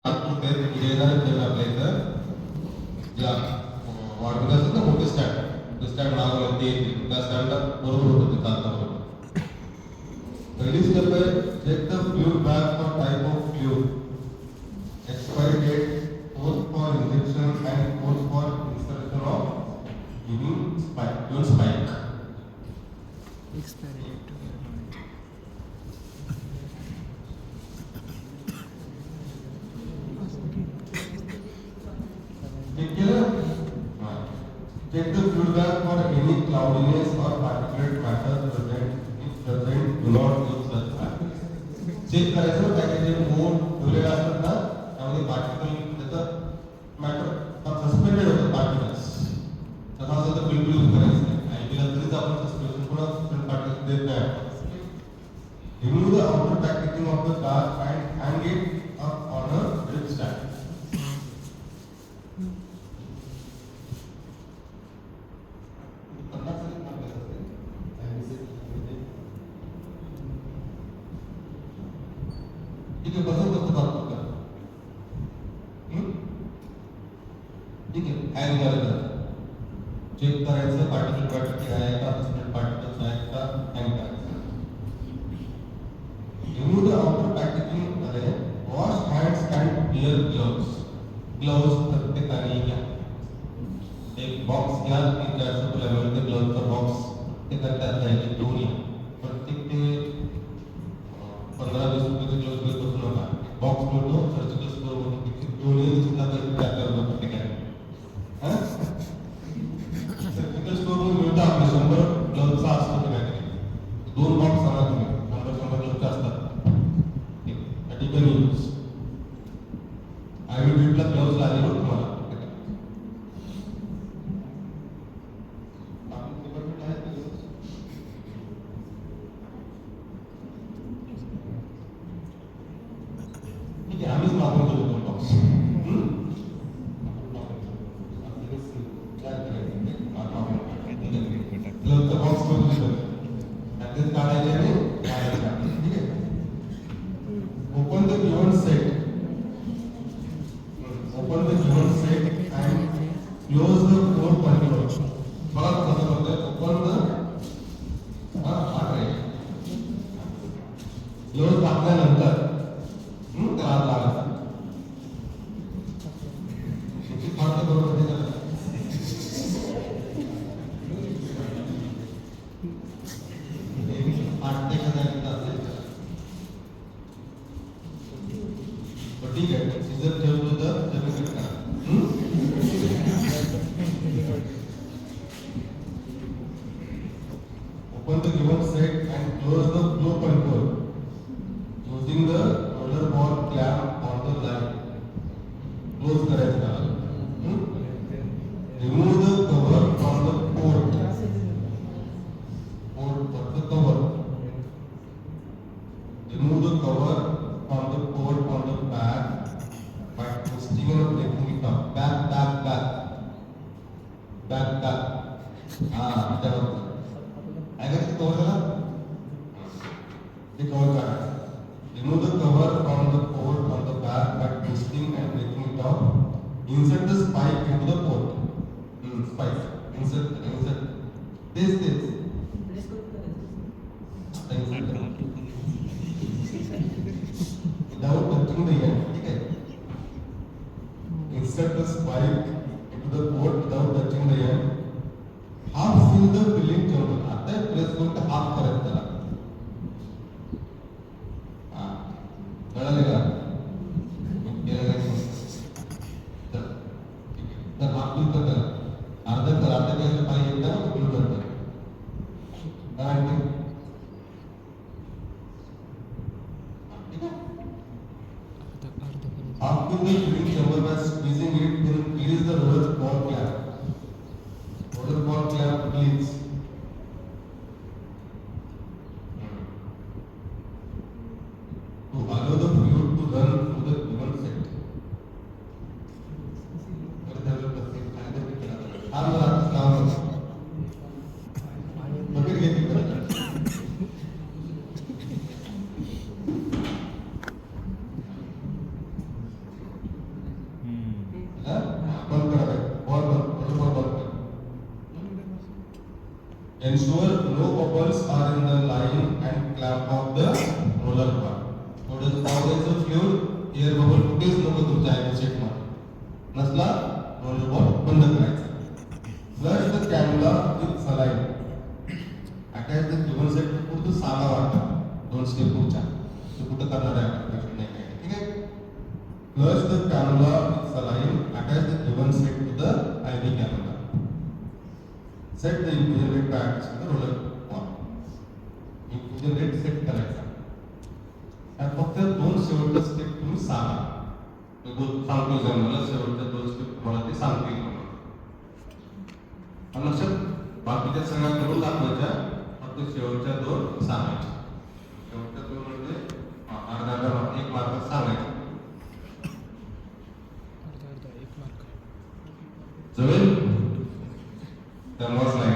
आपल्या इथं ज्या वाढवत असतात ना मोठे स्टँड लावलं ते त्या स्टँडला बरोबर होतं ते चालता बरोबर. पहिली स्टेप आहे check the fluid bag for type of fluid, expiry date, post for injection and post for installation of giving spike. Expiry date. Check the fluid bag for any cloudiness or particulate matter present. If present, do not use such bag. Check करायचं त्याचे मोड ठेवलेले असतात ना त्यामध्ये particle त्याचं matter suspended होतं particles तसा असेल तर बिलकुल यूज करायचं नाही. आयपीला तरीच आपण सस्पेन्शन पुन्हा सस्पेंड पार्टिकल्स देत नाही. Remove the outer packaging of the bag and hang it up on a drip stand. ठीक है, बसंत कसं चालतो का? ठीक आहे, हँग करायचं, चेक करायचं पार्टिकल आहे का, सस्पेंड पार्टिकल्स आहेत का, हँग करायचं. Remove the outer packaging मध्ये wash hands and wear gloves. Gloves प्रत्येकाने घ्या. एक बॉक्स घ्या, 300-400 लेवलचे ग्लोव्हचा बॉक्स ते करतात त्याचे दोन या. प्रत्येक ते 15-20 रुपयाचे ग्लोव्ह घेत बसू नका. बॉक्स मिळतो सर्जिकल स्टोर मधून दोन्ही सुद्धा पैसे होतो प्रत्येकाने. सर्जिकल स्टोर मधून मिळतं आपले 100 ग्लोव्हचा असतो ते काहीतरी. दोन बॉक्स आणा तुम्ही, 100 ग्लोव्हचे असतात. ठिकाणी यूज आयुर्वेदला ग्लोव्स लागले हो तुम्हाला. ठीक आहे, आम्हीच मागून देतो दोन बॉक्स. ग्लोव्हचा बॉक्स करून देतो त्यातच काढायचे आणि काढायचे. ठीक आहे. Open the given set. Open the given set and close the four controls. बघा कसं करतोय. Open the close टाकल्यानंतर त्याला हात लावायचा. फारसं बरोबर नाही झालं. ठीक आहे, सीझर ठेवतो तर जमीन करा. Open the given set and close the flow control using the roller ball clamp on the line. Close करायचं. Remove the cover from the port. Port the cover. Remove the cover from the port on the bag by twisting and breaking it up. Back. त्यावर आहे का ते cover झाला? ते cover काढायचं. Remove the cover from the port on the bag by twisting and breaking it up. Insert the spike into the port. Spike. Insert. This. Without touching the end. ठीक आहे. Insert the spike into the port without touching the end. Half fill the filling chamber. आता press करून half करायचं त्याला. कळलं का? तर half fill कर त्याला. अर्धा गॅसला पाणी एकदम फिल करतात. Half fill the filling chamber by squeezing it, then release the roller ball clamp. Roller ball clamp release. To allow the fluid to run through the given set. Ensure no bubbles are in the line and clamp off the roller bar. थोडं पावसाचं fluid air bubble कुठेच नको तुमच्या ion सेटमध्ये. नसला roller ball बंद करायचा. Flush the कॅनला with saline. Attach the given set पुढचं सांगा वाटतं. 2 स्टेप पुढच्या. ते कुठं करणार आहे आपण नाही काय. ठीक आहे. Flush the cannula with saline. Attach the given set to the IV cannula. Set the infusion rate patch to the roller ball. Infusion rate set करायचा. आणि फक्त 2 शेवटचे स्टेप तुम्ही सांगा. सांगतो जमलं शेवटच्या 2 स्टेप तुम्हाला ते सांगतील म्हणून. आणि लक्षात बाकीच्या सगळ्या करून दाखवायच्या फक्त शेवटच्या 2 सांगायच्या. शेवटच्या 2 म्हणजे अर्धा 1 मार्क सांगायचा. जमेल? त्यामुळेच नाही